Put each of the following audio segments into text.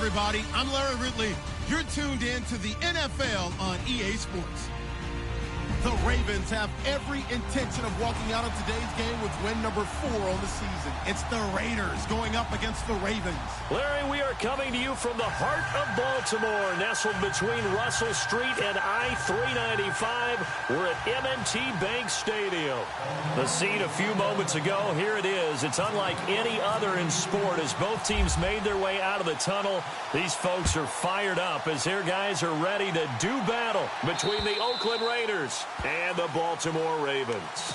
everybody. I'm Larry Ridley. You're tuned in to the NFL on EA Sports. The Ravens have every intention of walking out of today's game with win number 4 on the season. It's the Raiders going up against the Ravens. Larry, we are coming to you from the heart of Baltimore, nestled between Russell Street and I-395. We're at M&T Bank Stadium. The scene a few moments ago, here it is. It's unlike any other in sport as both teams made their way out of the tunnel. These folks are fired up as their guys are ready to do battle between the Oakland Raiders and the Baltimore Ravens.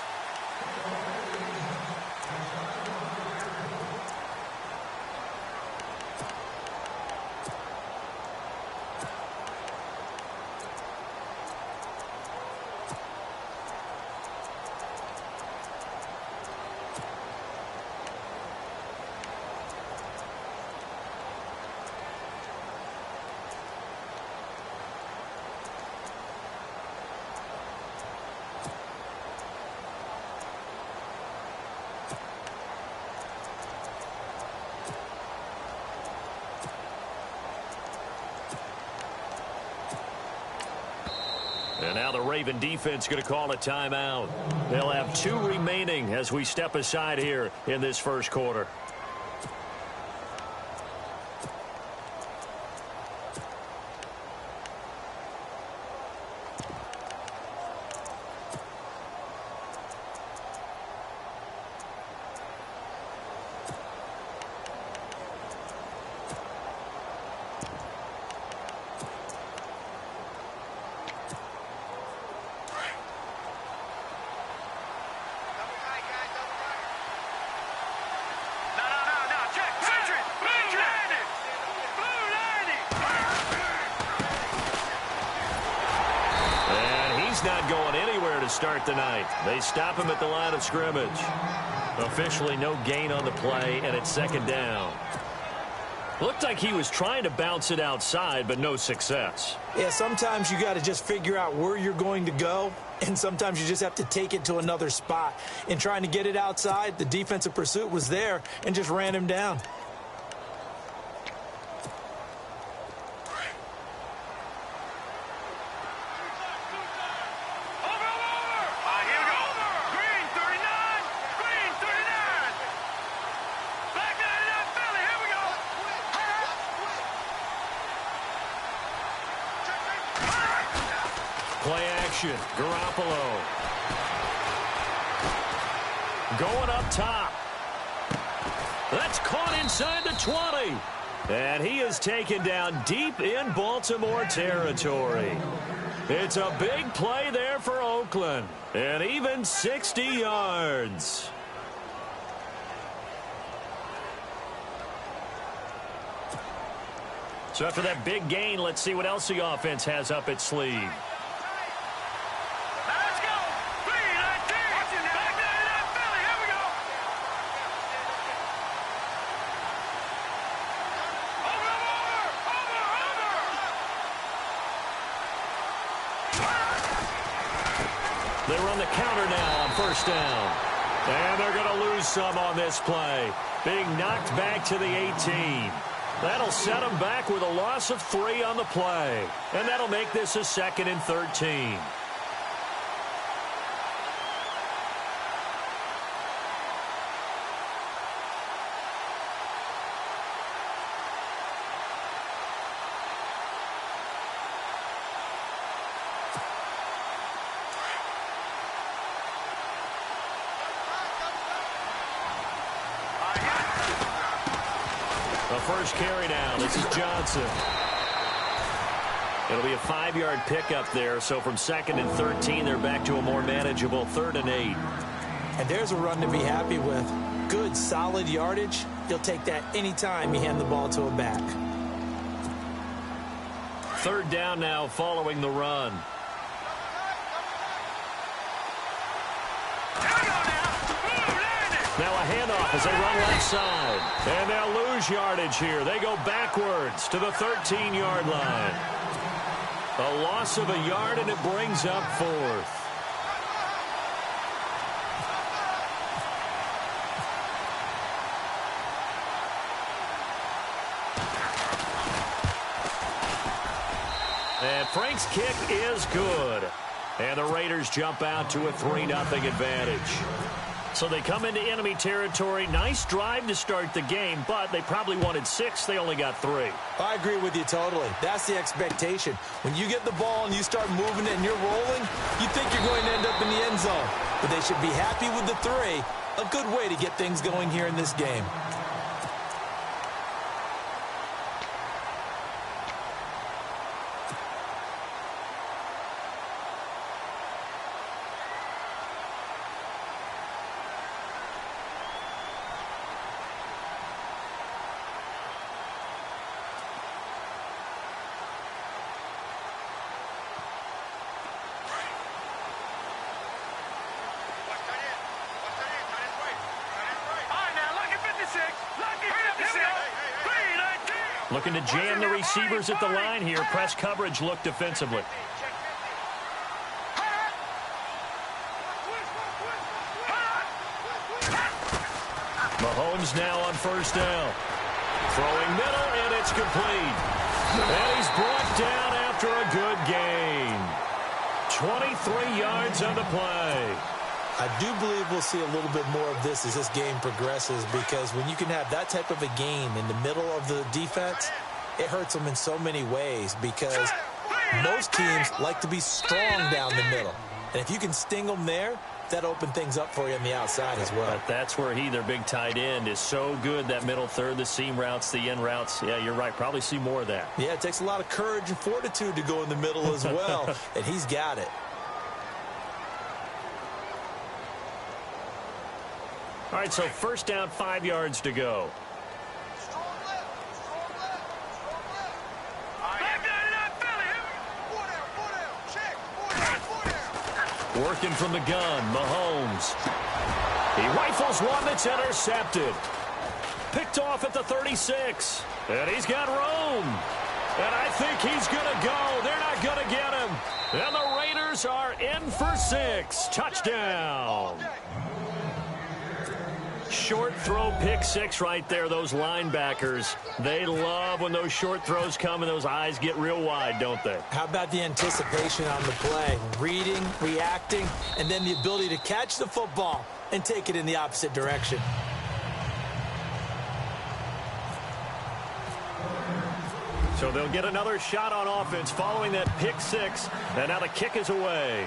And now the Raven defense going to call a timeout. They'll have 2 remaining as we step aside here in this first quarter. Not going anywhere to start the night. They stop him at the line of scrimmage. Officially no gain on the play, and it's second down. Looked like he was trying to bounce it outside, but no success. Yeah, sometimes you got to just figure out where you're going to go, and sometimes you just have to take it to another spot. In trying to get it outside, the defensive pursuit was there and just ran him down. Play action. Garoppolo. Going up top. That's caught inside the 20. And he is taken down deep in Baltimore territory. It's a big play there for Oakland. And even 60 yards. So after that big gain, let's see what else the offense has up its sleeve. They run the counter now on first down. And they're going to lose some on this play. Being knocked back to the 18. That'll set them back with a loss of 3 on the play. And that'll make this a 2nd and 13. First carry down. This is Johnson. It'll be a 5-yard pickup there. So from 2nd and 13, they're back to a more manageable 3rd and 8. And there's a run to be happy with. Good, solid yardage. You'll take that anytime you hand the ball to a back. 3rd down now following the run. Now a handoff as they run left side. And they'll lose yardage here. They go backwards to the 13-yard line. A loss of a yard, and it brings up 4th. And Frank's kick is good. And the Raiders jump out to a 3-0 advantage. So they come into enemy territory. Nice drive to start the game, but they probably wanted 6. They only got 3. I agree with you totally. That's the expectation. When you get the ball and you start moving it and you're rolling, you think you're going to end up in the end zone. But they should be happy with the 3. A good way to get things going here in this game. Looking to jam the receivers at the line here. Press coverage look defensively. Mahomes now on first down. Throwing middle, and it's complete. And he's brought down after a good gain. 23 yards on the play. I do believe we'll see a little bit more of this as this game progresses, because when you can have that type of a gain in the middle of the defense, it hurts them in so many ways, because most teams like to be strong down the middle. And if you can sting them there, that opens things up for you on the outside as well. But that's where their big tight end, is so good, that middle third, the seam routes, the end routes. Yeah, you're right. Probably see more of that. Yeah, it takes a lot of courage and fortitude to go in the middle as well, and he's got it. All right, so first down, 5 yards to go. Working from the gun, Mahomes. He rifles one that's intercepted. Picked off at the 36. And he's got room. And I think he's going to go. They're not going to get him. And the Raiders are in for 6. Touchdown. Short throw, pick 6 right there. Those linebackers, they love when those short throws come and those eyes get real wide, don't they? How about the anticipation on the play? Reading, reacting, and then the ability to catch the football and take it in the opposite direction. So they'll get another shot on offense following that pick 6. And now the kick is away.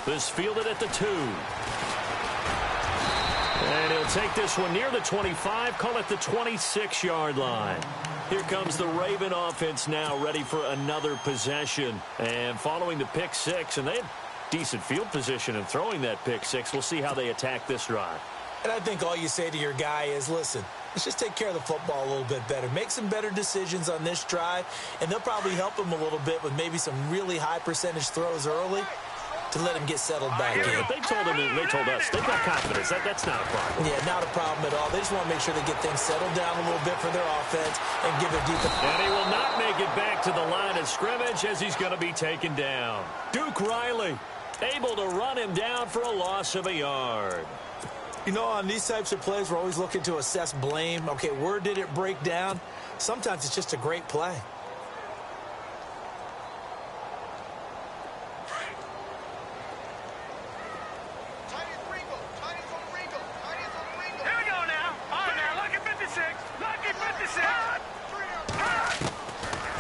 This fielded at the 2. And he'll take this one near the 25, call it the 26-yard line. Here comes the Raven offense now, ready for another possession. And following the pick 6, and they have decent field position in throwing that pick 6. We'll see how they attack this drive. And I think all you say to your guy is, listen, let's just take care of the football a little bit better. Make some better decisions on this drive, and they'll probably help him a little bit with maybe some really high percentage throws early to let him get settled back in. They told him, they told us, they've got confidence. That's not a problem. Yeah, not a problem at all. They just want to make sure they get things settled down a little bit for their offense and give their defense. And he will not make it back to the line of scrimmage as he's going to be taken down. Duke Riley able to run him down for a loss of a yard. You know, on these types of plays, we're always looking to assess blame. Okay, where did it break down? Sometimes it's just a great play.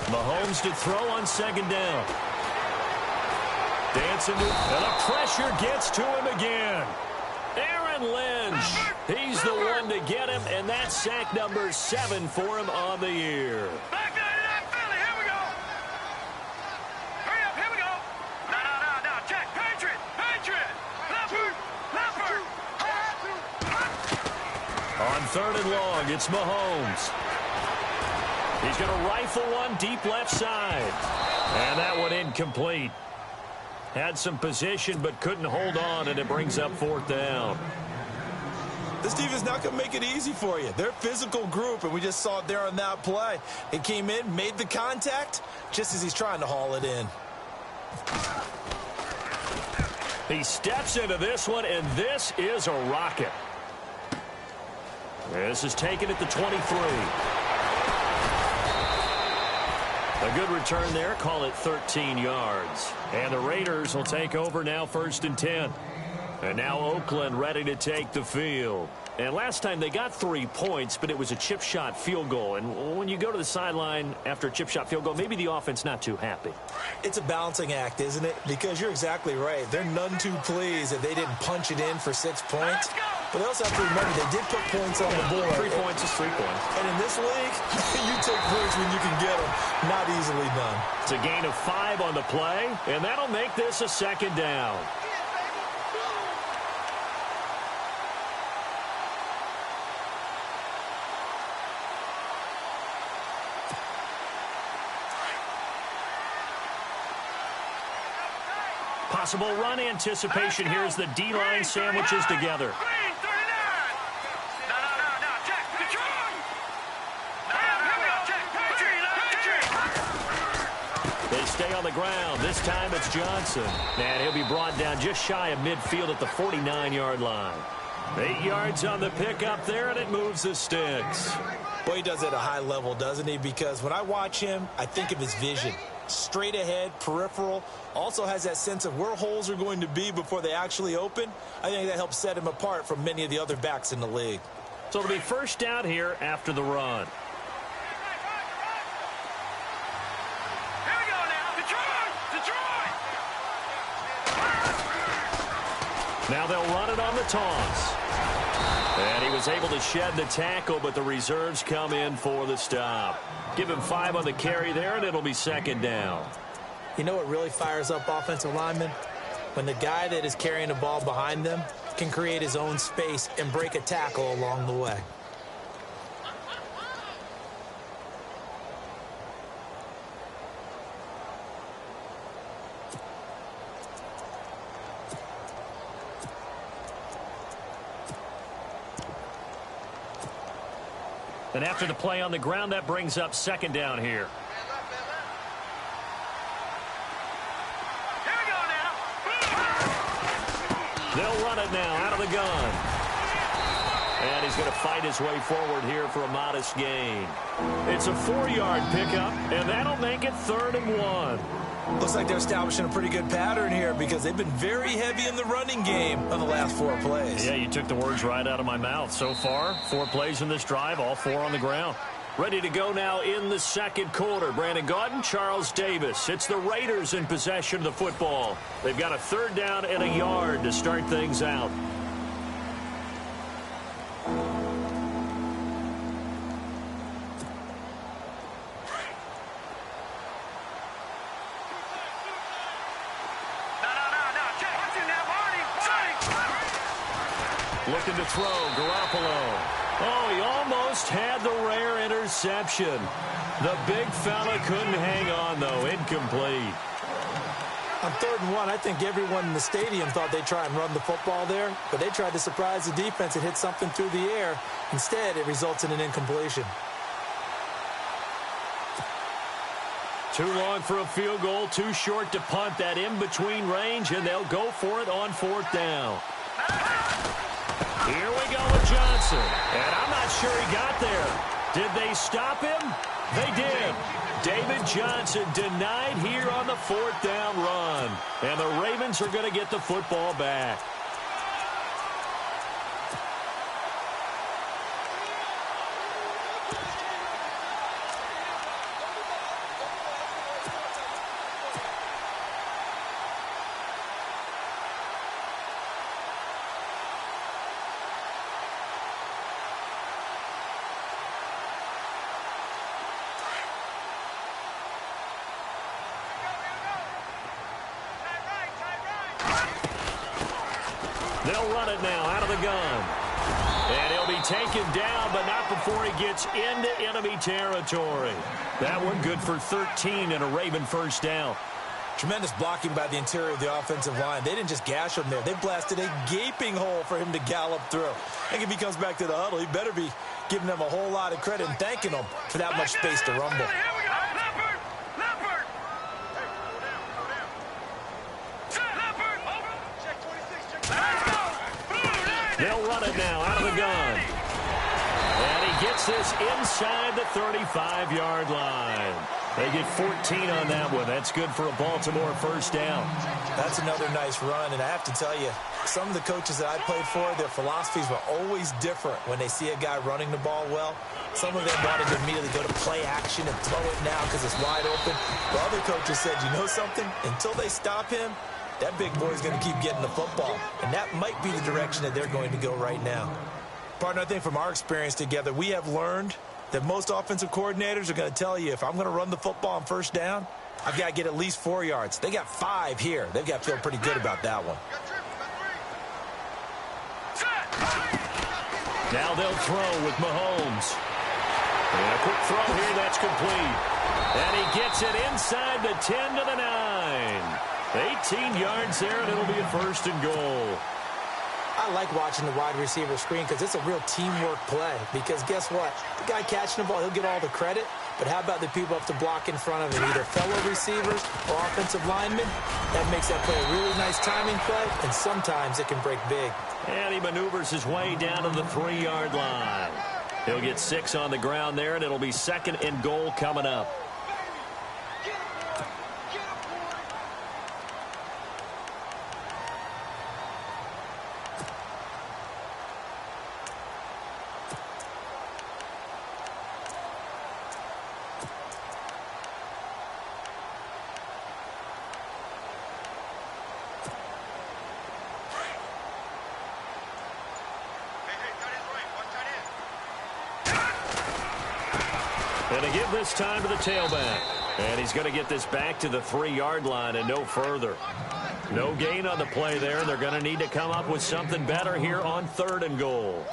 Mahomes to throw on second down. Dancing to, and the pressure gets to him again. Aaron Lynch, he's the one to get him, and that's sack number 7 for him on the year. Back to Philly, here we go. Hurry up, here we go. No, check, Patriot, Leopard. On third and long, it's Mahomes. He's going to rifle one deep left side. And that one incomplete. Had some position but couldn't hold on, and it brings up fourth down. This team is not going to make it easy for you. They're a physical group, and we just saw it there on that play. He came in, made the contact, just as he's trying to haul it in. He steps into this one, and this is a rocket. This is taken at the 23. A good return there. Call it 13 yards. And the Raiders will take over now, 1st and 10. And now Oakland ready to take the field. And last time they got 3 points, but it was a chip shot field goal. And when you go to the sideline after a chip shot field goal, maybe the offense not too happy. It's a balancing act, isn't it? Because you're exactly right. They're none too pleased that they didn't punch it in for 6 points. But they also have to remember they did put points on the board. 3 points is 3 points. And in this league, you take points when you can get them. Not easily done. It's a gain of 5 on the play, and that'll make this a 2nd down. Possible run anticipation here as the D-line sandwiches together. They stay on the ground. This time it's Johnson. And he'll be brought down just shy of midfield at the 49-yard line. 8 yards on the pickup there, and it moves the sticks. Boy, he does it at a high level, doesn't he? Because when I watch him, I think of his vision. Straight ahead, peripheral, also has that sense of where holes are going to be before they actually open. I think that helps set him apart from many of the other backs in the league. So it'll be 1st down here after the run. Here we go now. Detroit! Now they'll run it on the toss. And he was able to shed the tackle, but the reserves come in for the stop. Give him 5 on the carry there, and it'll be 2nd down. You know what really fires up offensive linemen? When the guy that is carrying the ball behind them can create his own space and break a tackle along the way. And after the play on the ground, that brings up 2nd down here. Here we go now. They'll run it now out of the gun. And he's going to fight his way forward here for a modest gain. It's a 4-yard pickup, and that'll make it 3rd and 1. Looks like they're establishing a pretty good pattern here because they've been very heavy in the running game on the last 4 plays. Yeah, you took the words right out of my mouth. So far, 4 plays in this drive, all 4 on the ground. Ready to go now in the 2nd quarter. Brandon Gaudin, Charles Davis. It's the Raiders in possession of the football. They've got a 3rd down and a yard to start things out. Looking to throw, Garoppolo. Oh, he almost had the rare interception. The big fella couldn't hang on, though. Incomplete. On 3rd and 1, I think everyone in the stadium thought they'd try and run the football there, but they tried to surprise the defense and hit something through the air. Instead, it results in an incompletion. Too long for a field goal, too short to punt. That in-between range, and they'll go for it on 4th down. Here we go with Johnson. And I'm not sure he got there. Did they stop him? They did. David Johnson denied here on the 4th down run. And the Ravens are going to get the football back. They'll run it now out of the gun. And he'll be taken down, but not before he gets into enemy territory. That one good for 13 and a Raven 1st down. Tremendous blocking by the interior of the offensive line. They didn't just gash him there. They blasted a gaping hole for him to gallop through. I think if he comes back to the huddle, he better be giving them a whole lot of credit and thanking them for that much space to rumble. They'll run it now out of the gun. And he gets this inside the 35-yard line. They get 14 on that one. That's good for a Baltimore first down. That's another nice run, and I have to tell you, some of the coaches that I played for, their philosophies were always different when they see a guy running the ball well. Some of them wanted to immediately go to play action and throw it now because it's wide open. But other coaches said, you know something? Until they stop him, that big boy's going to keep getting the football. And that might be the direction that they're going to go right now. Partner, I think from our experience together, we have learned that most offensive coordinators are going to tell you, if I'm going to run the football on first down, I've got to get at least 4 yards. They got 5 here. They've got to feel pretty good about that one. Now they'll throw with Mahomes. And a quick throw here, that's complete. And he gets it inside the 10 to the 9. 18 yards there, and it'll be a first and goal. I like watching the wide receiver screen because it's a real teamwork play. Because guess what? The guy catching the ball, he'll get all the credit. But how about the people up to block in front of him, either fellow receivers or offensive linemen? That makes that play a really nice timing play, and sometimes it can break big. And he maneuvers his way down to the 3-yard line. He'll get 6 on the ground there, and it'll be second and goal coming up. And to give this time to the tailback. And he's going to get this back to the 3-yard line and no further. No gain on the play there, and they're going to need to come up with something better here on 3rd and goal.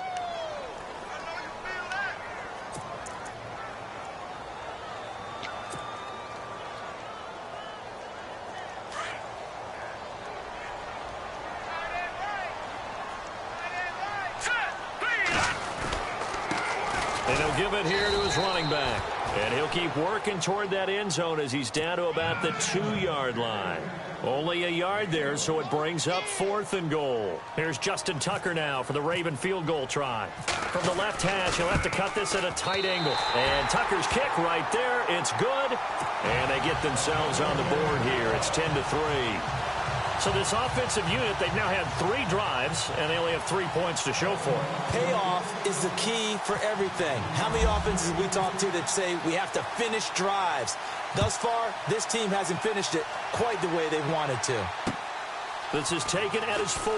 And he'll give it here to his running back. And he'll keep working toward that end zone as he's down to about the 2-yard line. Only a yard there, so it brings up 4th and goal. Here's Justin Tucker now for the Raven field goal try. From the left hash, he'll have to cut this at a tight angle. And Tucker's kick right there. It's good. And they get themselves on the board here. It's 10-3. So this offensive unit, they've now had 3 drives, and they only have 3 points to show for it. Payoff is the key for everything. How many offenses we talk to that say we have to finish drives? Thus far, this team hasn't finished it quite the way they wanted to. This is taken at his 4.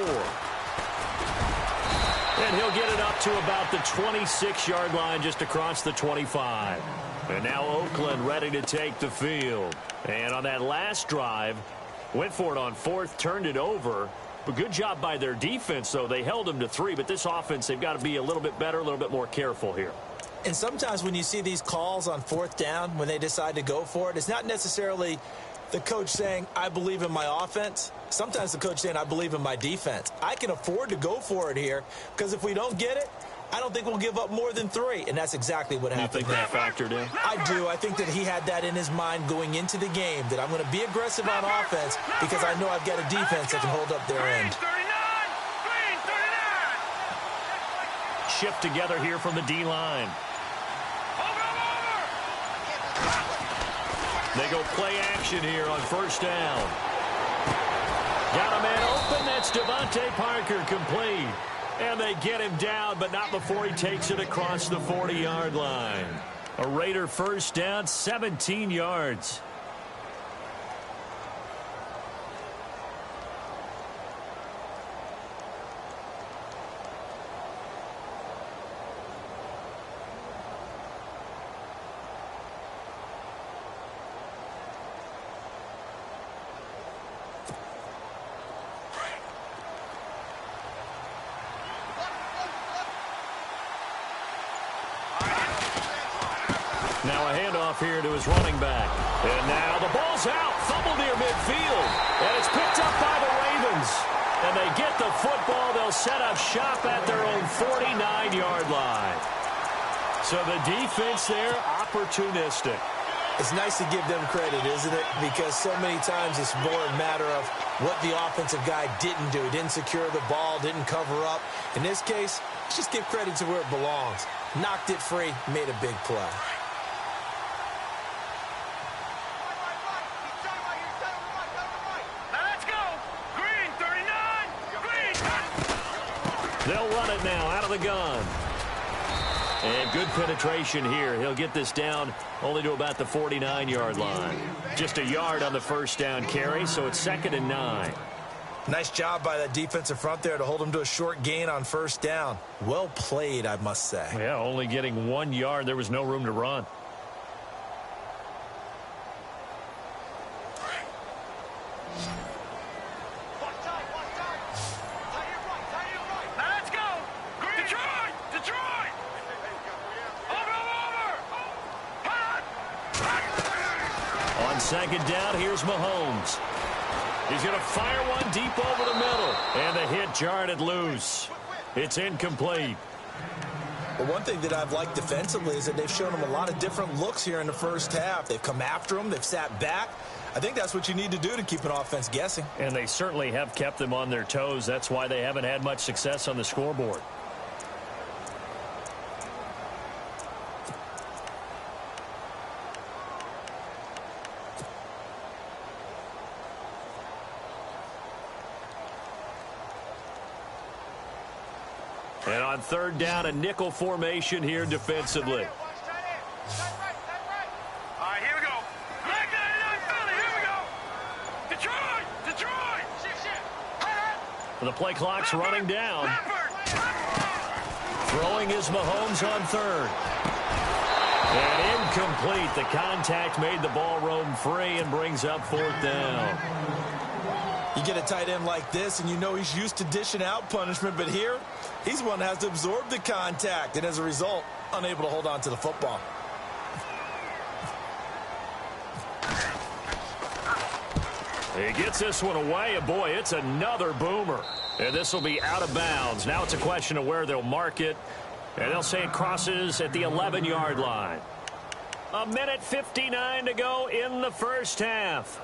And he'll get it up to about the 26-yard line just across the 25. And now Oakland ready to take the field. And on that last drive, went for it on 4th, turned it over. But good job by their defense, though. They held them to 3, but this offense, they've got to be a little bit better, a little bit more careful here. And sometimes when you see these calls on 4th down, when they decide to go for it, it's not necessarily the coach saying, I believe in my offense. Sometimes the coach saying, I believe in my defense. I can afford to go for it here because if we don't get it, I don't think we'll give up more than 3, and that's exactly what happened. You think that factored in? I do. I think that he had that in his mind going into the game, that I'm going to be aggressive on offense because I know I've got a defense that can hold up their end. Shift together here from the D-line. They go play action here on 1st down. Got a man open. That's Devontae Parker, complete. And they get him down, but not before he takes it across the 40-yard line. A Raider first down, 17 yards. Now a handoff here to his running back. And now the ball's out. Fumble near midfield. And it's picked up by the Ravens. And they get the football. They'll set up shop at their own 49-yard line. So the defense there, opportunistic. It's nice to give them credit, isn't it? Because so many times it's more a matter of what the offensive guy didn't do. Didn't secure the ball, didn't cover up. In this case, let's just give credit to where it belongs. Knocked it free, made a big play. They'll run it now out of the gun. And good penetration here. He'll get this down only to about the 49-yard line. Just a yard on the first down carry, so it's 2nd and 9. Nice job by that defensive front there to hold him to a short gain on first down. Well played, I must say. Yeah, only getting 1 yard. There was no room to run. Second down, here's Mahomes. He's going to fire one deep over the middle. And the hit jarred it loose. It's incomplete. Well, one thing that I've liked defensively is that they've shown him a lot of different looks here in the first half. They've come after him. They've sat back. I think that's what you need to do to keep an offense guessing. And they certainly have kept them on their toes. That's why they haven't had much success on the scoreboard. And on third down, a nickel formation here defensively. All right, here we go. Black 99 Philly, here we go. Detroit, Detroit. The play clock's running down. Throwing is Mahomes on third. And incomplete. The contact made the ball roam free and brings up 4th down. You get a tight end like this, and you know he's used to dishing out punishment, but here, he's the one that has to absorb the contact, and as a result, unable to hold on to the football. He gets this one away, and boy, it's another boomer. And this will be out of bounds. Now it's a question of where they'll mark it, and they'll say it crosses at the 11-yard line. 1:59 to go in the first half.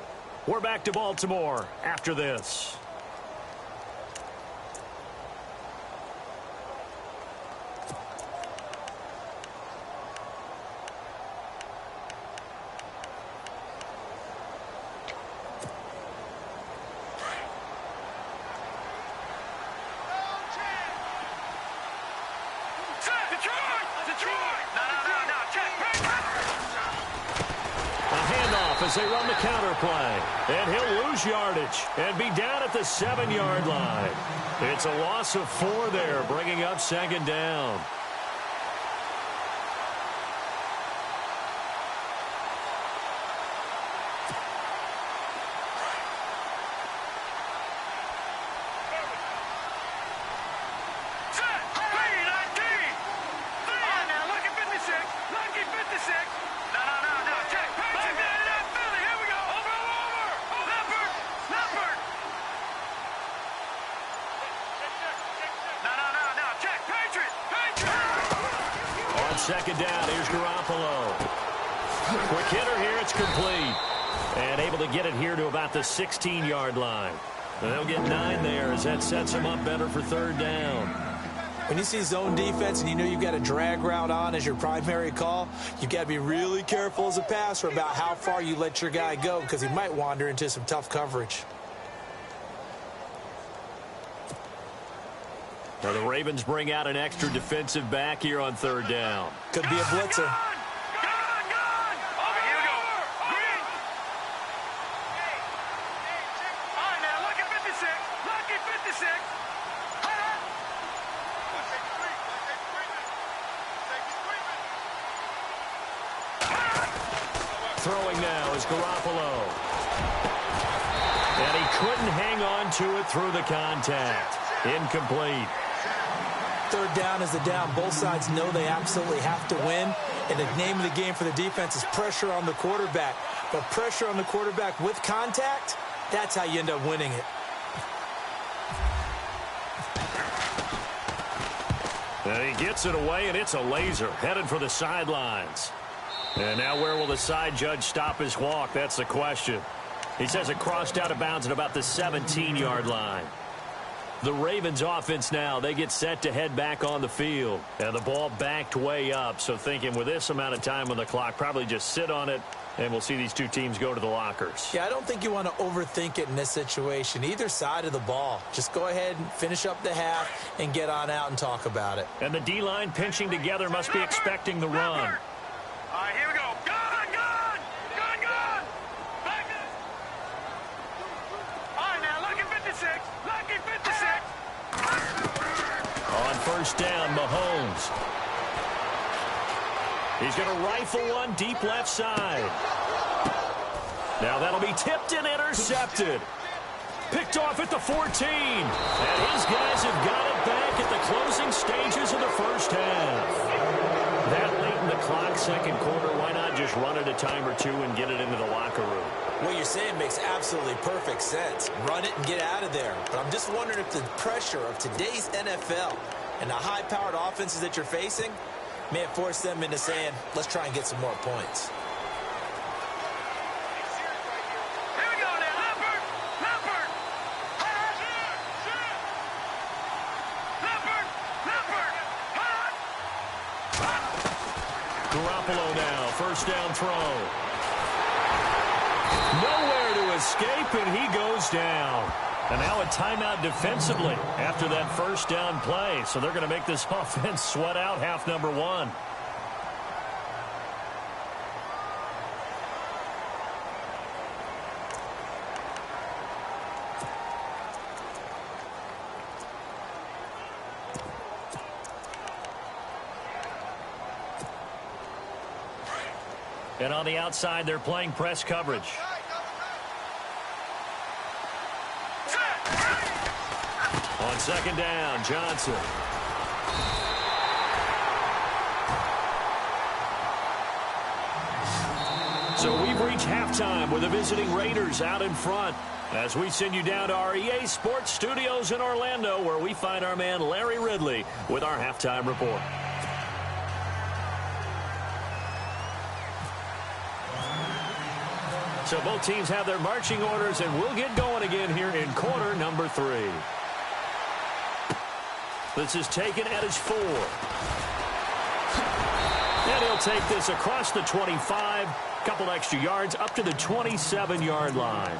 We're back to Baltimore after this. As they run the counter play, and he'll lose yardage and be down at the 7-yard line. It's a loss of 4 there, bringing up 2nd down. Second down, here's Garoppolo. Quick hitter here, it's complete. And able to get it here to about the 16-yard line. And they'll get 9 there as that sets them up better for 3rd down. When you see zone defense and you know you've got a drag route on as your primary call, you've got to be really careful as a passer about how far you let your guy go because he might wander into some tough coverage. Now the Ravens bring out an extra defensive back here on 3rd down. Could be a blitzer. Throwing now is Garoppolo. And he couldn't hang on to it through the contact. Incomplete. 3rd down is the down. Both sides know they absolutely have to win. And the name of the game for the defense is pressure on the quarterback. But pressure on the quarterback with contact, that's how you end up winning it. And he gets it away, and it's a laser headed for the sidelines. And now where will the side judge stop his walk? That's the question. He says it crossed out of bounds at about the 17-yard line. The Ravens offense now, they get set to head back on the field. And the ball backed way up, so thinking with this amount of time on the clock, probably just sit on it And we'll see these two teams go to the lockers. Yeah, I don't think you want to overthink it in this situation. Either side of the ball. Just go ahead and finish up the half and get on out and talk about it. And the D-line pinching together must be expecting the run. All right, here we go. Gun, gun! Gun, gun! Back it! All right, now, lucky 56. Lucky 56. On first down, Mahomes. He's going to rifle one deep left side. Now that'll be tipped and intercepted. Picked off at the 14. And his guys have got it back at the closing stages of the first half. That late in the clock, second quarter, why not just run it a time or two and get it into the locker room? What you're saying makes absolutely perfect sense. Run it and get out of there. But I'm just wondering if the pressure of today's NFL and the high-powered offenses that you're facing may have forced them into saying, let's try and get some more points. Here we go now. Leopard! Leopard! Leopard! Leopard! Garoppolo now, first down throw. Nowhere to escape, and he goes down. And now a timeout defensively after that first down play. So they're going to make this offense sweat out half number one. And on the outside, they're playing press coverage. On second down, Johnson. So we've reached halftime with the visiting Raiders out in front as we send you down to our EA Sports Studios in Orlando, where we find our man Larry Ridley with our halftime report. So both teams have their marching orders, and we'll get going again here in quarter number 3. This is taken at his 4. And he'll take this across the 25, couple extra yards, up to the 27-yard line.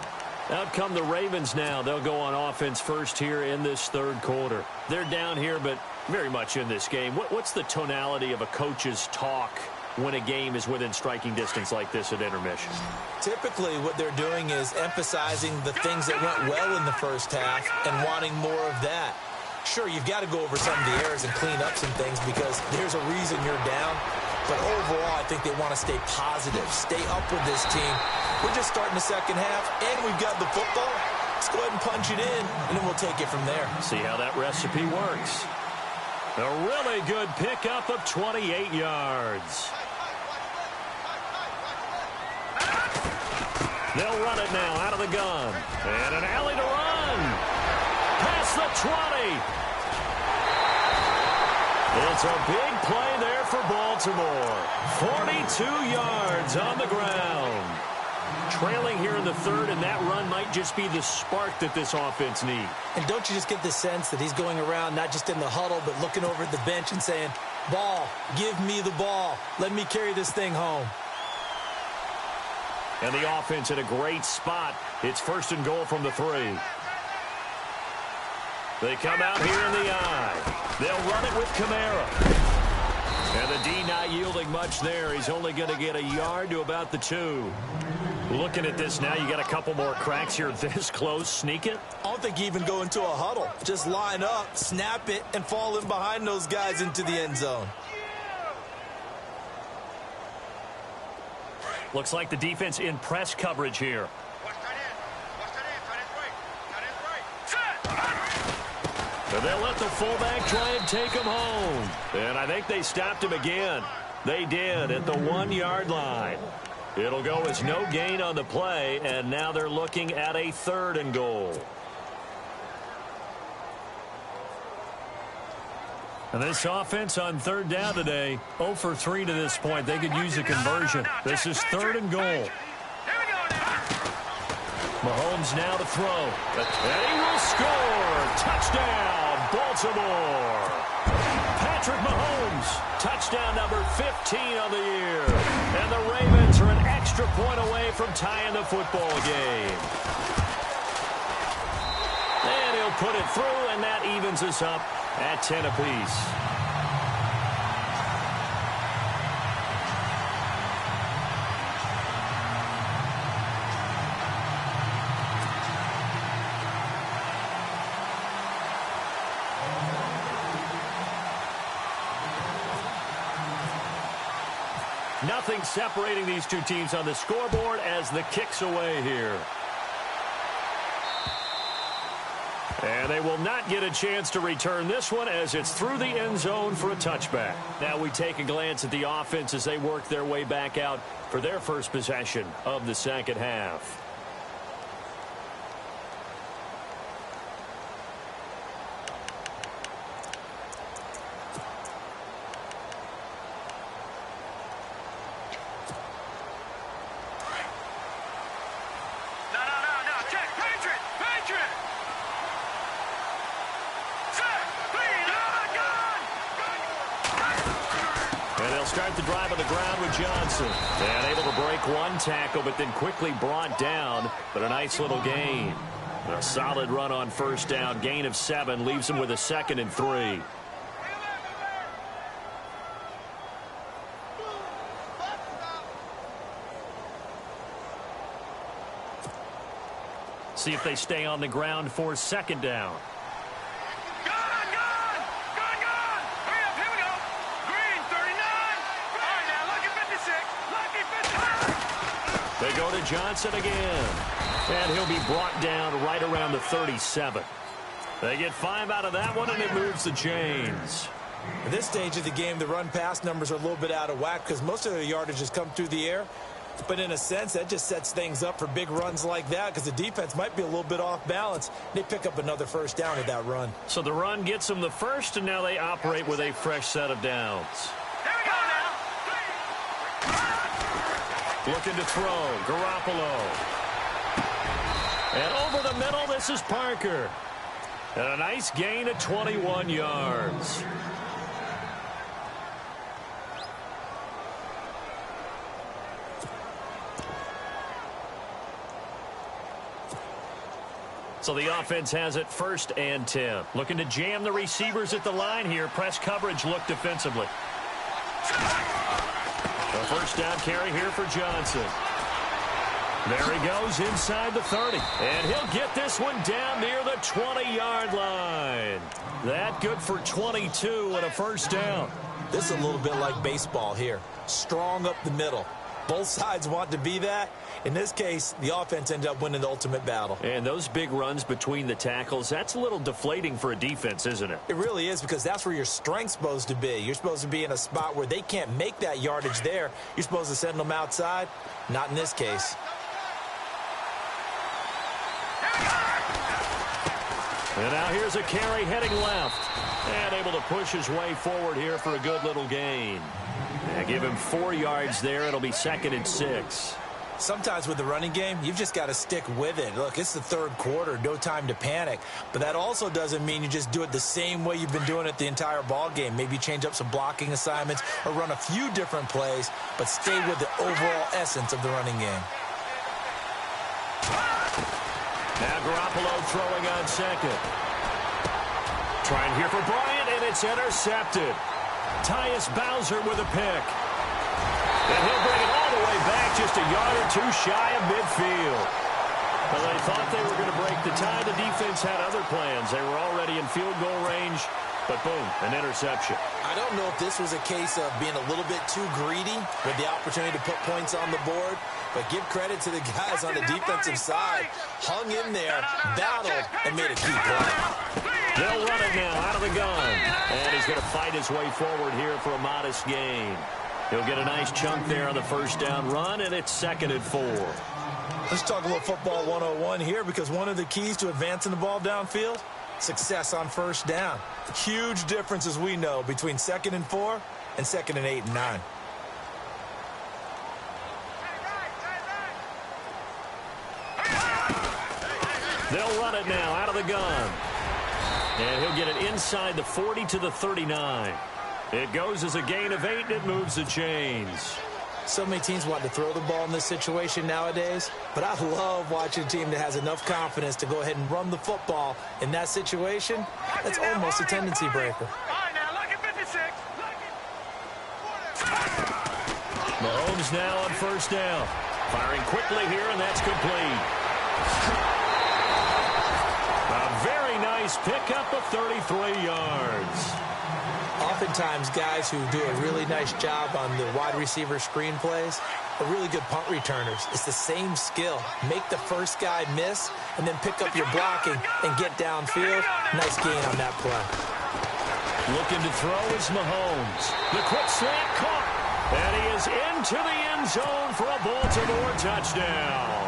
Out come the Ravens now. They'll go on offense first here in this third quarter. They're down here, but very much in this game. What's the tonality of a coach's talk when a game is within striking distance like this at intermission? Typically, what they're doing is emphasizing the things that went well in the first half and wanting more of that. Sure, you've got to go over some of the errors and clean up some things because there's a reason you're down. But overall, I think they want to stay positive, stay up with this team. We're just starting the second half, and we've got the football. Let's go ahead and punch it in, and then we'll take it from there. See how that recipe works. A really good pickup of 28 yards. They'll run it now out of the gun. And an alley to run. Past the 20. It's a big play there for Baltimore. 42 yards on the ground. Trailing here in the third, and that run might just be the spark that this offense needs. And don't you just get the sense that he's going around, not just in the huddle, but looking over at the bench and saying, ball, give me the ball. Let me carry this thing home. And the offense in a great spot. It's first and goal from the 3. They come out here in the eye. They'll run it with Kamara. And the D not yielding much there. He's only going to get a yard to about the 2. Looking at this now, you got a couple more cracks here this close. Sneak it? I don't think you even go into a huddle. Just line up, snap it, and fall in behind those guys into the end zone. Looks like the defense in press coverage here. And they'll let the fullback try and take him home. And I think they stopped him again. They did at the 1-yard line. It'll go as no gain on the play, and now they're looking at a 3rd and goal. And this offense on 3rd down today, 0 for 3 to this point. They could use a conversion. This is 3rd and goal. Mahomes now to throw. And he will score. Touchdown, Baltimore. Patrick Mahomes, touchdown number 15 on the year. And the Ravens are an extra extra point away from tying the football game. And he'll put it through, and that evens us up at 10 apiece. Nothing separating these two teams on the scoreboard as the kick's away here. And they will not get a chance to return this one as it's through the end zone for a touchback. Now we take a glance at the offense as they work their way back out for their first possession of the second half. Start the drive on the ground with Johnson. And able to break one tackle, but then quickly brought down. But a nice little gain. A solid run on first down. Gain of 7 leaves him with a 2nd and 3. See if they stay on the ground for 2nd down. They go to Johnson again. And he'll be brought down right around the 37. They get 5 out of that one, and it moves the chains. At this stage of the game, the run-pass numbers are a little bit out of whack because most of their yardage has come through the air. But in a sense, that just sets things up for big runs like that because the defense might be a little bit off balance. They pick up another first down with that run. So the run gets them the first, and now they operate with a fresh set of downs. Looking to throw, Garoppolo. And over the middle, this is Parker. And a nice gain of 21 yards. So the offense has it 1st and 10. Looking to jam the receivers at the line here. Press coverage look defensively. A first down carry here for Johnson. There he goes inside the 30. And he'll get this one down near the 20-yard line. That good for 22 and a first down. This is a little bit like baseball here. Strong up the middle. Both sides want to be that. In this case, the offense ended up winning the ultimate battle. And those big runs between the tackles, that's a little deflating for a defense, isn't it? It really is because that's where your strength's supposed to be. You're supposed to be in a spot where they can't make that yardage there. You're supposed to send them outside. Not in this case. And now here's a carry heading left. And able to push his way forward here for a good little gain. And give him 4 yards there. It'll be 2nd and 6. Sometimes with the running game, you've just got to stick with it. Look, it's the 3rd quarter, no time to panic. But that also doesn't mean you just do it the same way you've been doing it the entire ball game. Maybe change up some blocking assignments or run a few different plays, but stay with the overall essence of the running game. Now Garoppolo throwing on 2nd. Trying here for Bryant, and it's intercepted. Tyus Bowser with a pick. And he'll bring it all the way back, just a yard or 2 shy of midfield. Well, they thought they were going to break the tie. The defense had other plans. They were already in field goal range, but boom, an interception. I don't know if this was a case of being a little bit too greedy with the opportunity to put points on the board, but give credit to the guys on the defensive side. Hung in there, battled, and made a key play. They'll run it now out of the gun. And he's going to fight his way forward here for a modest gain. He'll get a nice chunk there on the first down run, and it's 2nd and 4. Let's talk a little football 101 here because one of the keys to advancing the ball downfield, success on first down. Huge difference, as we know, between 2nd and 4 and 2nd and 8 and 9. They'll run it now out of the gun. And he'll get it inside the 40 to the 39. It goes as a gain of 8, and it moves the chains. So many teams want to throw the ball in this situation nowadays, but I love watching a team that has enough confidence to go ahead and run the football in that situation. That's almost a tendency breaker. Mahomes now on first down. Firing quickly here, and that's complete. A very nice pickup of 33 yards. Oftentimes, guys who do a really nice job on the wide receiver screen plays are really good punt returners. It's the same skill. Make the first guy miss, and then pick up your blocking and get downfield. Nice gain on that play. Looking to throw is Mahomes. The quick slant caught. And he is into the end zone for a Baltimore touchdown.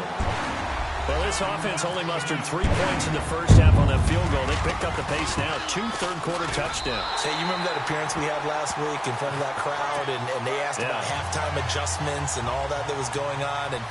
Well, this offense only mustered 3 points in the first half on that field goal. They picked up the pace now. 2 third-quarter touchdowns. Hey, you remember that appearance we had last week in front of that crowd, and they asked about halftime adjustments and all that was going on. And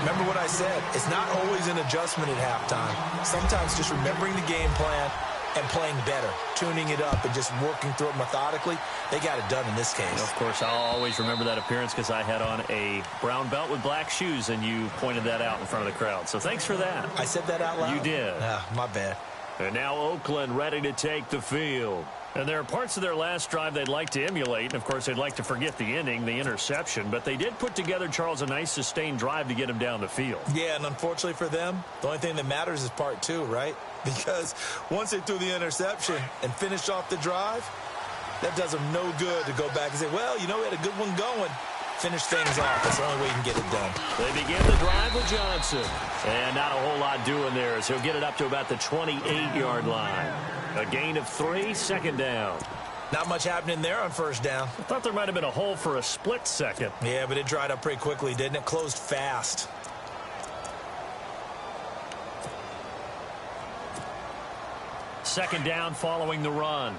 remember what I said. It's not always an adjustment at halftime. Sometimes just remembering the game plan and playing better, tuning it up, and just working through it methodically. They got it done in this case. Of course, I'll always remember that appearance because I had on a brown belt with black shoes, and you pointed that out in front of the crowd. So thanks for that. I said that out loud? You did. My bad. And now Oakland ready to take the field. And there are parts of their last drive they'd like to emulate. And, of course, they'd like to forget the ending, the interception. But they did put together, Charles, a nice sustained drive to get him down the field. Yeah, and unfortunately for them, the only thing that matters is part 2, right? Because once they threw the interception and finished off the drive, that does them no good to go back and say, well, you know, we had a good one going. Finish things off. That's the only way you can get it done. They begin the drive with Johnson. And not a whole lot doing there as he'll get it up to about the 28-yard line. A gain of 3, second down. Not much happening there on first down. I thought there might have been a hole for a split second. Yeah, but it dried up pretty quickly, didn't it? Closed fast. Second down following the run.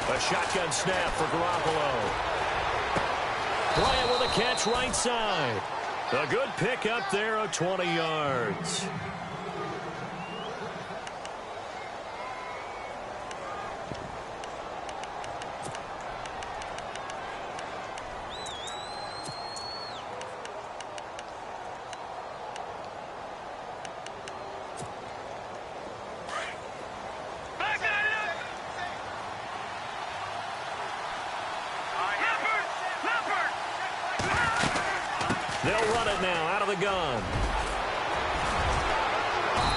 A shotgun snap for Garoppolo. Bryant with a catch right side. A good pickup there of 20 yards. They'll run it now out of the gun.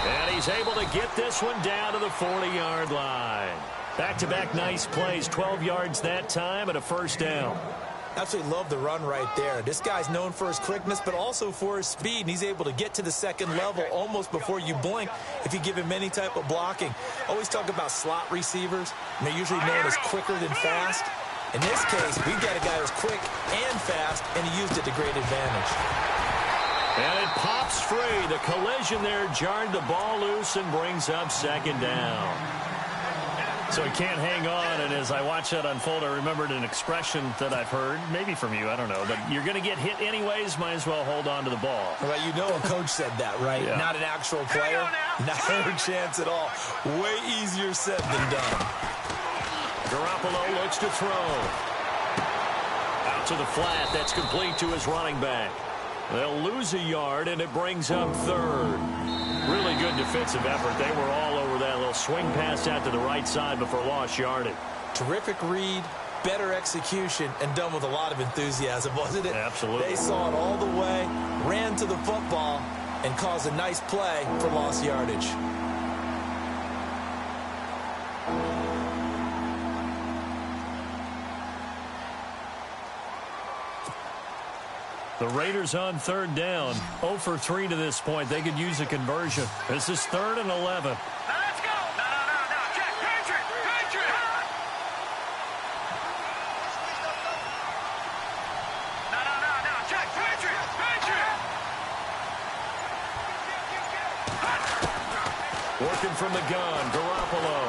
And he's able to get this one down to the 40-yard line. Back-to-back nice plays, 12 yards that time and a first down. Absolutely love the run right there. This guy's known for his quickness, but also for his speed, and he's able to get to the second level almost before you blink if you give him any type of blocking. Always talk about slot receivers, and they're usually known as quicker than fast. In this case, we've got a guy who's quick and fast, and he used it to great advantage. And it pops free. The collision there jarred the ball loose and brings up second down. So he can't hang on, and as I watch that unfold, I remembered an expression that I've heard, maybe from you, I don't know, that you're going to get hit anyways, might as well hold on to the ball. Well, you know a coach said that, right? Yeah. Not an actual player. Not a chance at all. Way easier said than done. Garoppolo looks to throw. Out to the flat. That's complete to his running back. They'll lose a yard, and it brings up third. Really good defensive effort. They were all over that little swing pass out to the right side before lost yardage. Terrific read, better execution, and done with a lot of enthusiasm, wasn't it? Absolutely. They saw it all the way, ran to the football, and caused a nice play for lost yardage. The Raiders on third down. 0 for 3 to this point. They could use a conversion. This is 3rd and 11. Now let's go. No. Jack, Patriot. No. Jack, Patriot. Working from the gun, Garoppolo.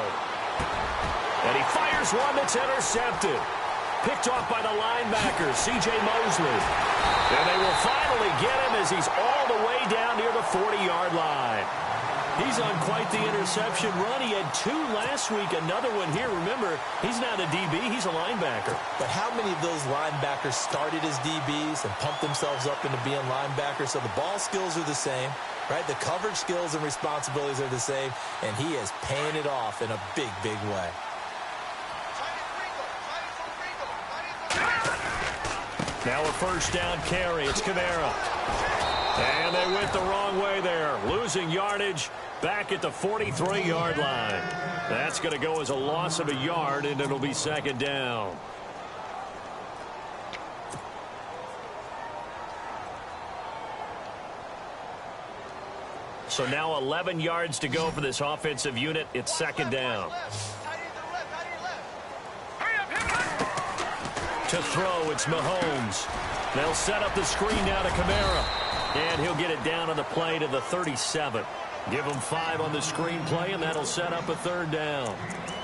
And he fires one that's intercepted. Picked off by the linebacker, C.J. Mosley. And they will finally get him as he's all the way down near the 40-yard line. He's on quite the interception run. He had 2 last week, another one here. Remember, he's not a DB, he's a linebacker. But how many of those linebackers started as DBs and pumped themselves up into being linebackers? So the ball skills are the same, right? The coverage skills and responsibilities are the same, and he is paying it off in a big, big way. Now a first down carry. It's Kamara. And they went the wrong way there. Losing yardage back at the 43-yard line. That's going to go as a loss of a yard, and it'll be second down. So now 11 yards to go for this offensive unit. It's second down. To throw, it's Mahomes. They'll set up the screen now to Kamara. And he'll get it down on the play to the 37. Give him 5 on the screen play, and that'll set up a third down.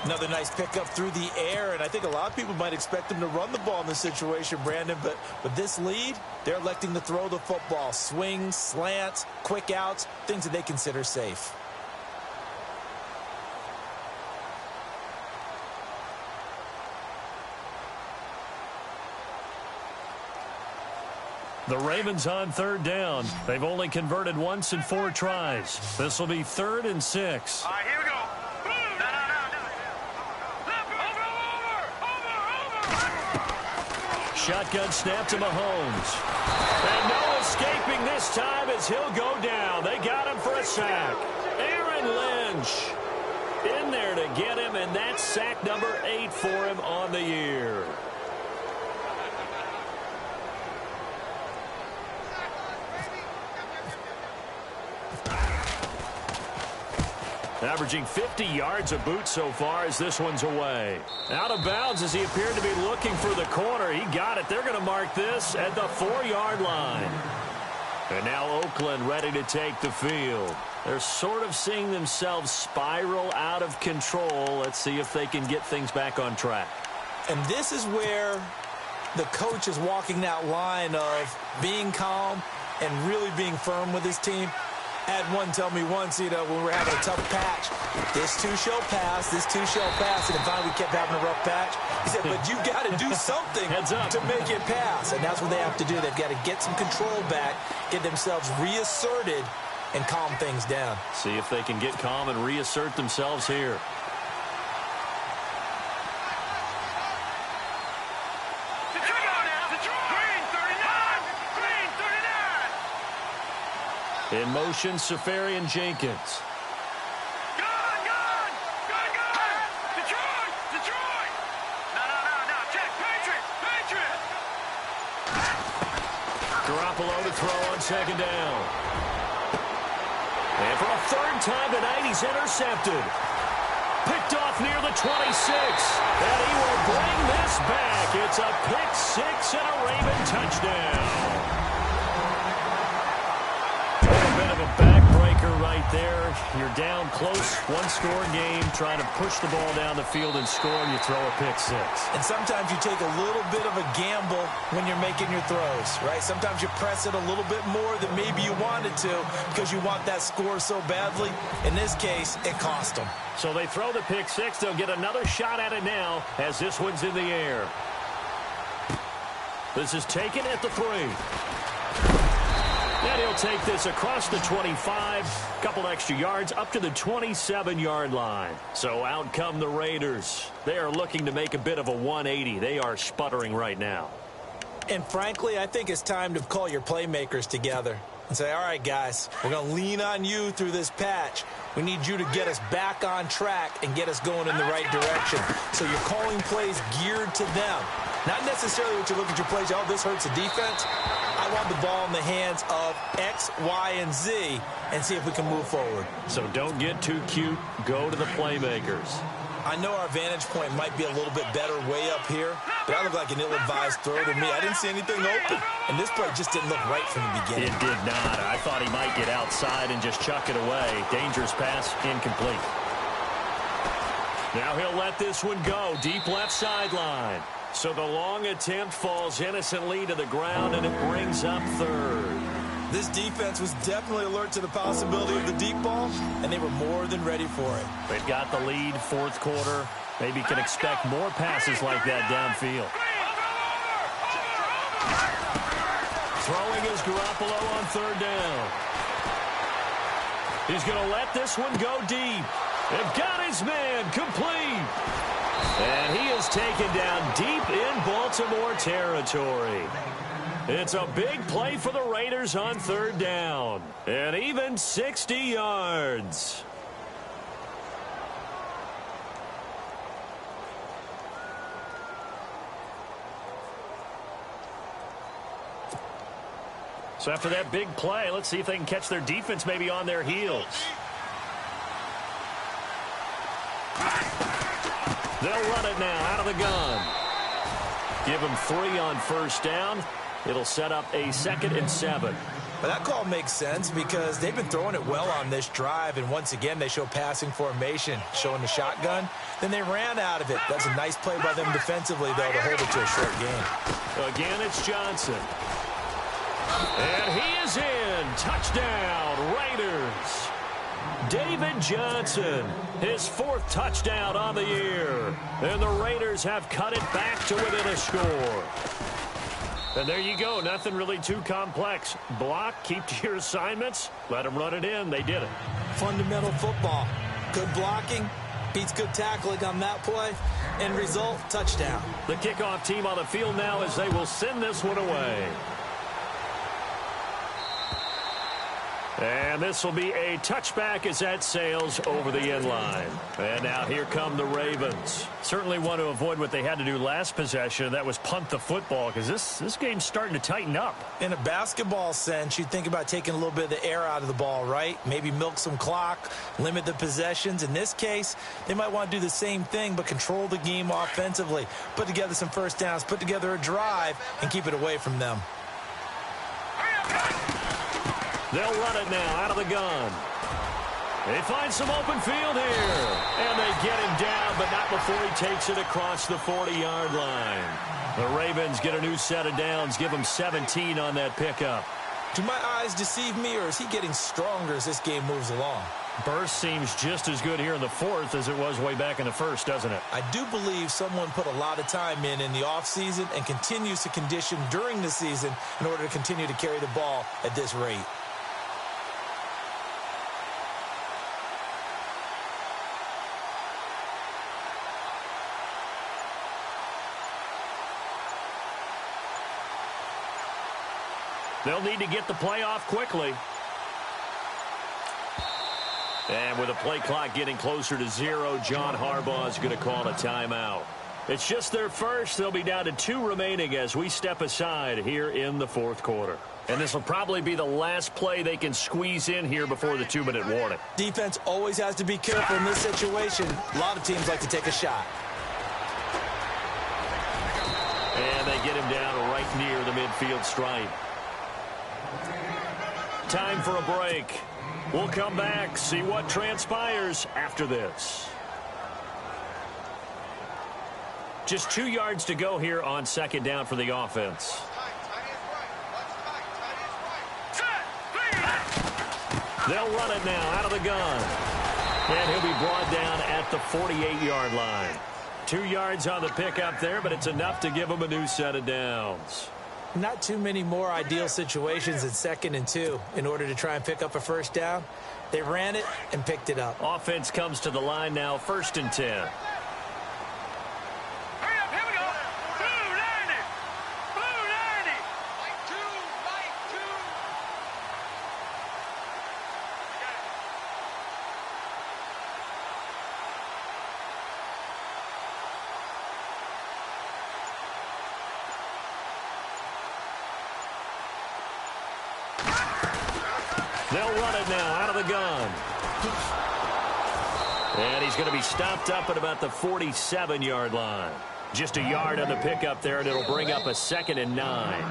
Another nice pickup through the air, and I think a lot of people might expect him to run the ball in this situation, Brandon, but with this lead, they're electing to throw the football. Swings, slants, quick outs, things that they consider safe. The Ravens on third down. They've only converted once in 4 tries. This will be 3rd and 6. All right, here we go. No. Over. Shotgun snap to Mahomes. And no escaping this time as he'll go down. They got him for a sack. Aaron Lynch in there to get him, and that's sack number 8 for him on the year. Averaging 50 yards a boot so far as this one's away. Out of bounds as he appeared to be looking for the corner. He got it. They're going to mark this at the 4-yard line. And now Oakland ready to take the field. They're sort of seeing themselves spiral out of control. Let's see if they can get things back on track. And this is where the coach is walking that line of being calm and really being firm with his team. I had one tell me once, when we were having a tough patch, this too shall pass, and then finally we kept having a rough patch. He said, but you got to do something to make it pass, and that's what they have to do. They've got to get some control back, get themselves reasserted, and calm things down. See if they can get calm and reassert themselves here. In motion, Safarian Jenkins. Good. Detroit. No. Check. Patriot. Garoppolo to throw on second down. And for a 3rd time tonight, he's intercepted. Picked off near the 26. And he will bring this back. It's a pick 6 and a Raven touchdown. Backbreaker right there. You're down close, 1-score game, trying to push the ball down the field and score, and you throw a pick 6. And sometimes you take a little bit of a gamble when you're making your throws, right? Sometimes you press it a little bit more than maybe you wanted to because you want that score so badly. In this case, it cost them. So they throw the pick 6. They'll get another shot at it now as this one's in the air. This is taken at the 3. And he'll take this across the 25, couple extra yards up to the 27-yard line. So out come the Raiders. They are looking to make a bit of a 180. They are sputtering right now. And frankly, I think it's time to call your playmakers together and say, all right, guys, we're going to lean on you through this patch. We need you to get us back on track and get us going in the right direction. So you're calling plays geared to them. Not necessarily what you look at your plays, oh, this hurts the defense. I want the ball in the hands of X, Y, and Z and see if we can move forward. So don't get too cute. Go to the playmakers. I know our vantage point might be a little bit better way up here, but I look like an ill-advised throw to me. I didn't see anything open, and this play just didn't look right from the beginning. It did not. I thought he might get outside and just chuck it away. Dangerous pass, incomplete. Now he'll let this one go. Deep left sideline. So the long attempt falls innocently to the ground, and it brings up 3rd. This defense was definitely alert to the possibility of the deep ball, and they were more than ready for it. They've got the lead, fourth quarter. Maybe can expect more passes like that downfield. Throwing is Garoppolo on third down. He's going to let this one go deep. They've got his man complete. And he is taken down deep in Baltimore territory. It's a big play for the Raiders on third down. And even 60 yards. So after that big play, let's see if they can catch their defense maybe on their heels. They'll run it now out of the gun. Give them 3 on first down. It'll set up a 2nd and 7. But that call makes sense because they've been throwing it well on this drive, and once again they show passing formation, showing the shotgun. Then they ran out of it. That's a nice play by them defensively, though, to hold it to a short game. Again, it's Johnson. And he is in. Touchdown, Raiders. David Johnson, his 4th touchdown on the year. And the Raiders have cut it back to within a score. And there you go. Nothing really too complex. Block, keep to your assignments, let them run it in. They did it. Fundamental football. Good blocking beats good tackling on that play. End result, touchdown. The kickoff team on the field now as they will send this one away. And this will be a touchback as that sails over the end line. And now here come the Ravens. Certainly want to avoid what they had to do last possession. That was punt the football because this game's starting to tighten up. In a basketball sense, you think about taking a little bit of the air out of the ball, right? Maybe milk some clock, limit the possessions. In this case, they might want to do the same thing but control the game offensively. Put together some first downs, put together a drive, and keep it away from them. They'll run it now out of the gun. They find some open field here. And they get him down, but not before he takes it across the 40-yard line. The Ravens get a new set of downs, give him 17 on that pickup. Do my eyes deceive me, or is he getting stronger as this game moves along? Burst seems just as good here in the 4th as it was way back in the 1st, doesn't it? I do believe someone put a lot of time in the offseason and continues to condition during the season in order to continue to carry the ball at this rate. They'll need to get the play off quickly. And with the play clock getting closer to 0, John Harbaugh is going to call a timeout. It's just their first. They'll be down to 2 remaining as we step aside here in the 4th quarter. And this will probably be the last play they can squeeze in here before the 2-minute warning. Defense always has to be careful in this situation. A lot of teams like to take a shot. And they get him down right near the midfield stripe. Time for a break. We'll come back, see what transpires after this. Just 2 yards to go here on 2nd down for the offense. They'll run it now out of the gun. And he'll be brought down at the 48-yard line. 2 yards on the pickup there, but it's enough to give him a new set of downs. Not too many more ideal situations in 2nd and 2 in order to try and pick up a first down. They ran it and picked it up. Offense comes to the line now, 1st and 10. Hurry up, here we go. Blue 90. Blue 90. Light 2, light 2. They'll run it now out of the gun. And he's going to be stopped up at about the 47-yard line. Just a yard on the pickup there, and it'll bring up a 2nd and 9.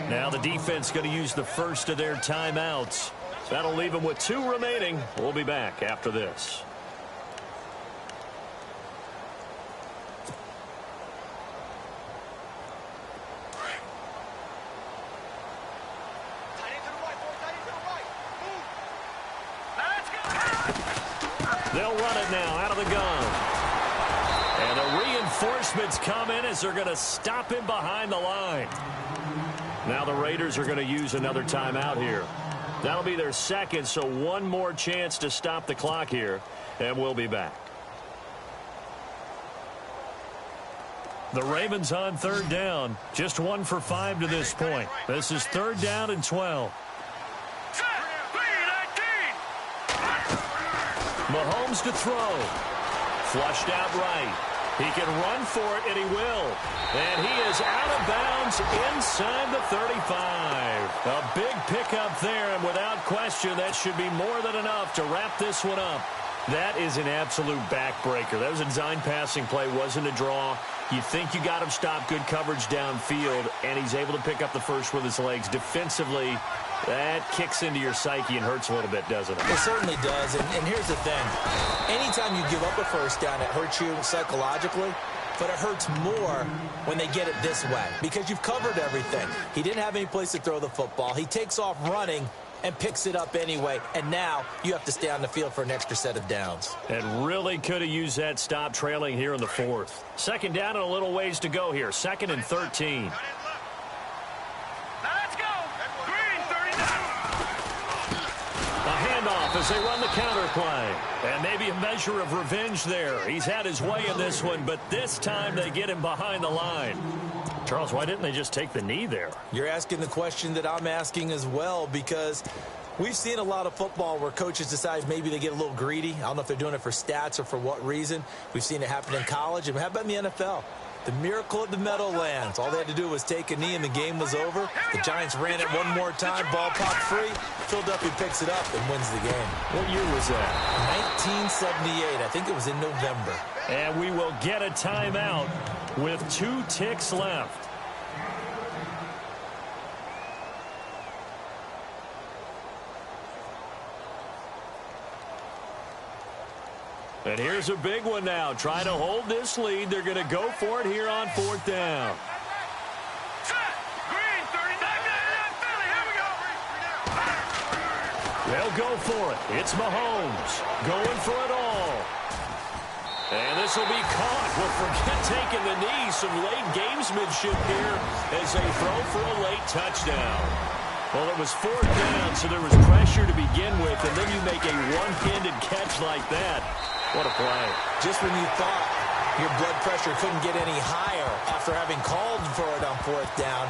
Now the defense going to use the first of their timeouts. That'll leave them with 2 remaining. We'll be back after this. Tight end to the right, boy, tight end. They'll run it now out of the gun. And the reinforcements come in as they're going to stop him behind the line. Now the Raiders are going to use another timeout here. That'll be their second, so one more chance to stop the clock here, and we'll be back. The Ravens on third down. Just 1 for 5 to this point. This is 3rd down and 12. Mahomes to throw. Flushed out right. He can run for it, and he will. And he is out of bounds inside the 35. A big pickup there, and without question, that should be more than enough to wrap this one up. That is an absolute backbreaker. That was a design passing play, wasn't a draw. You think you got him stopped, good coverage downfield, and he's able to pick up the first with his legs. Defensively, that kicks into your psyche and hurts a little bit, doesn't it? It certainly does, and here's the thing. Anytime you give up a first down, it hurts you psychologically, but it hurts more when they get it this way because you've covered everything. He didn't have any place to throw the football. He takes off running and picks it up anyway, and now you have to stay on the field for an extra set of downs. And really could have used that stop trailing here in the 4th. 2nd down and a little ways to go here. 2nd and 13. As they run the counter play. And maybe a measure of revenge there. He's had his way in this one, but this time they get him behind the line. Charles, why didn't they just take the knee there? You're asking the question that I'm asking as well, because we've seen a lot of football where coaches decide maybe they get a little greedy. I don't know if they're doing it for stats or for what reason. We've seen it happen in college, and how about in the NFL? The miracle of the Meadowlands. All they had to do was take a knee and the game was over. The Giants ran it one more time. Ball popped free. Philadelphia picks it up and wins the game. What year was that? 1978. I think it was in November. And we will get a timeout with 2 ticks left. And here's a big one now. Trying to hold this lead. They're going to go for it here on 4th down. They'll go for it. It's Mahomes going for it all. And this will be caught. Well, forget taking the knee. Some late gamesmanship here as they throw for a late touchdown. Well, it was 4th down, so there was pressure to begin with, and then you make a one-handed catch like that. What a play. Just when you thought your blood pressure couldn't get any higher after having called for it on 4th down,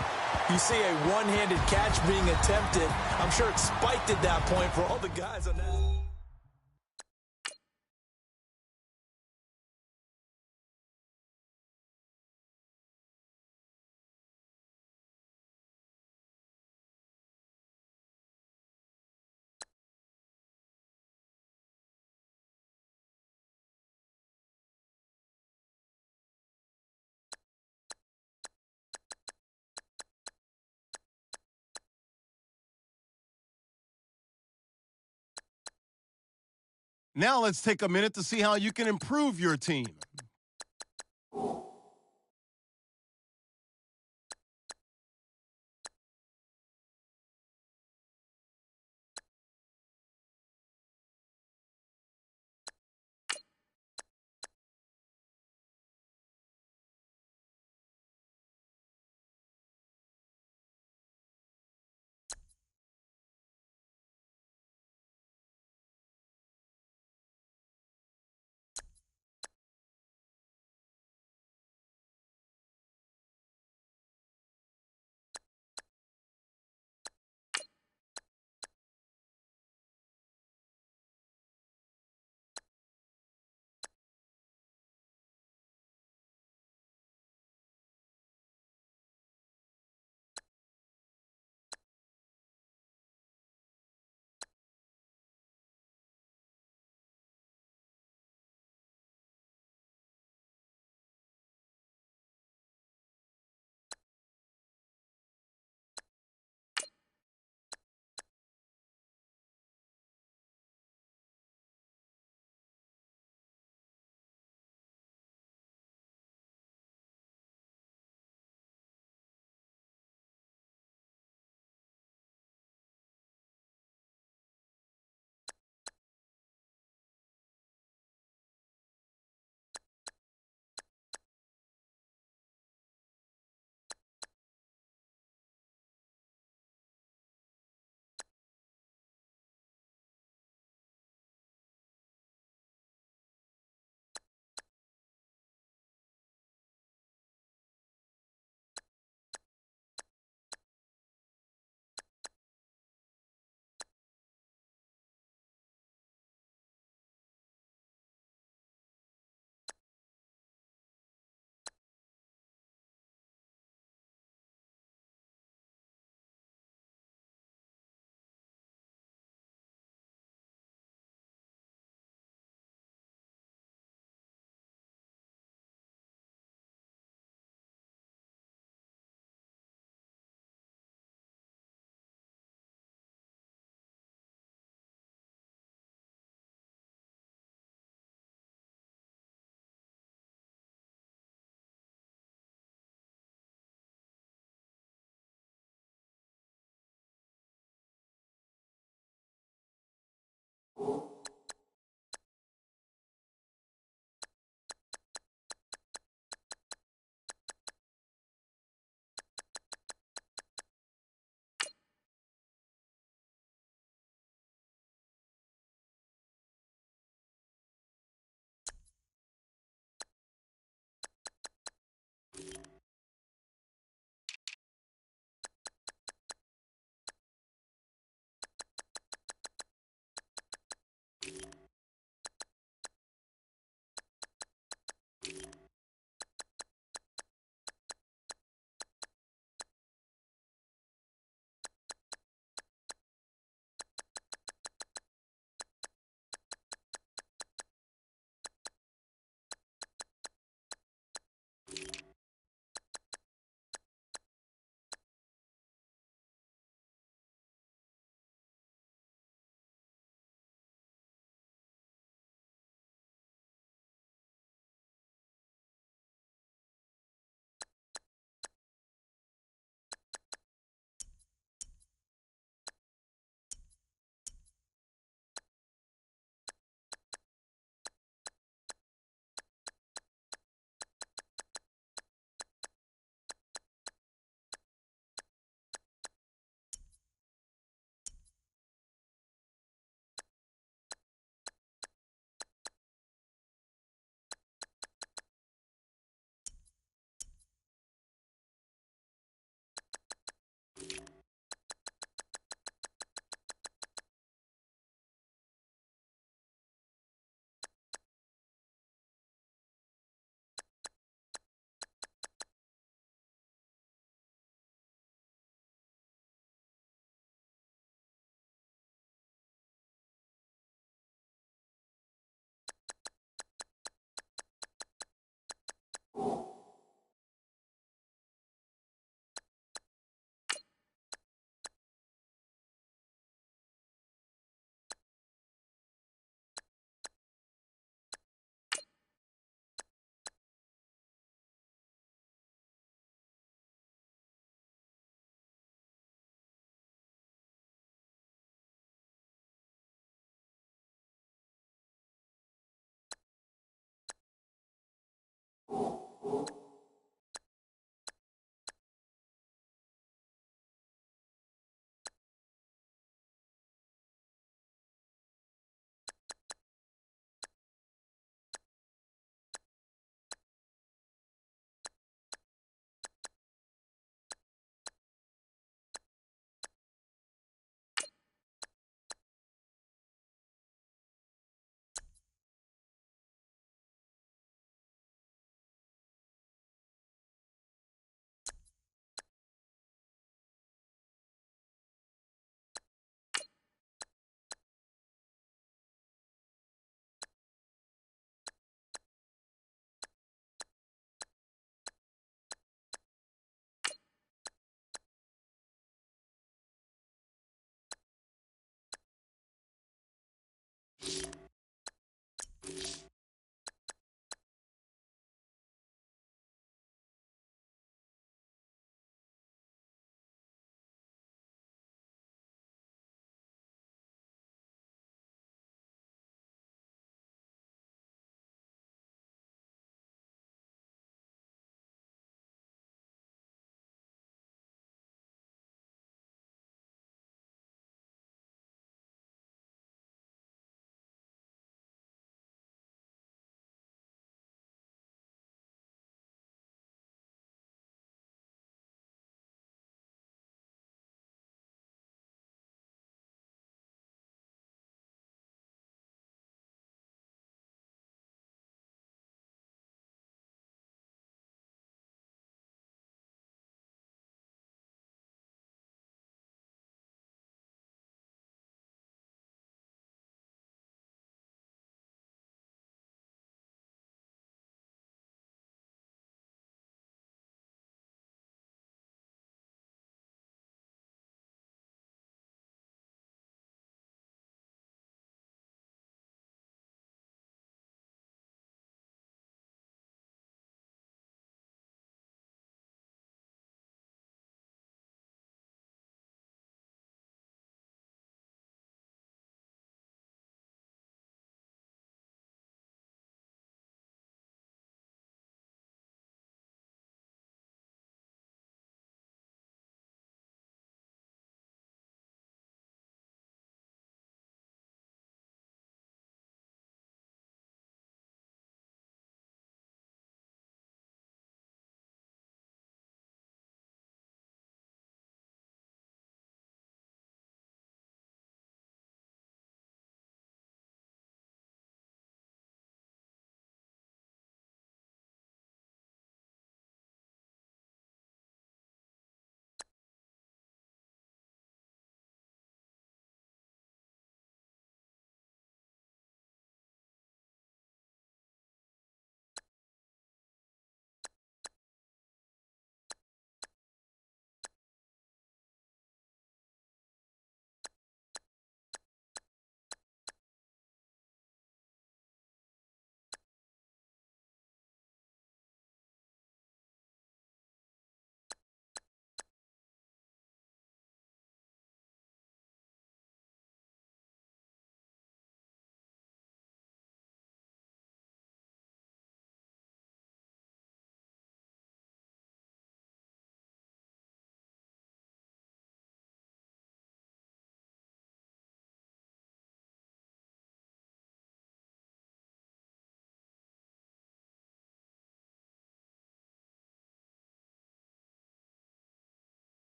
you see a one-handed catch being attempted. I'm sure it spiked at that point for all the guys on that. Now let's take a minute to see how you can improve your team.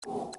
You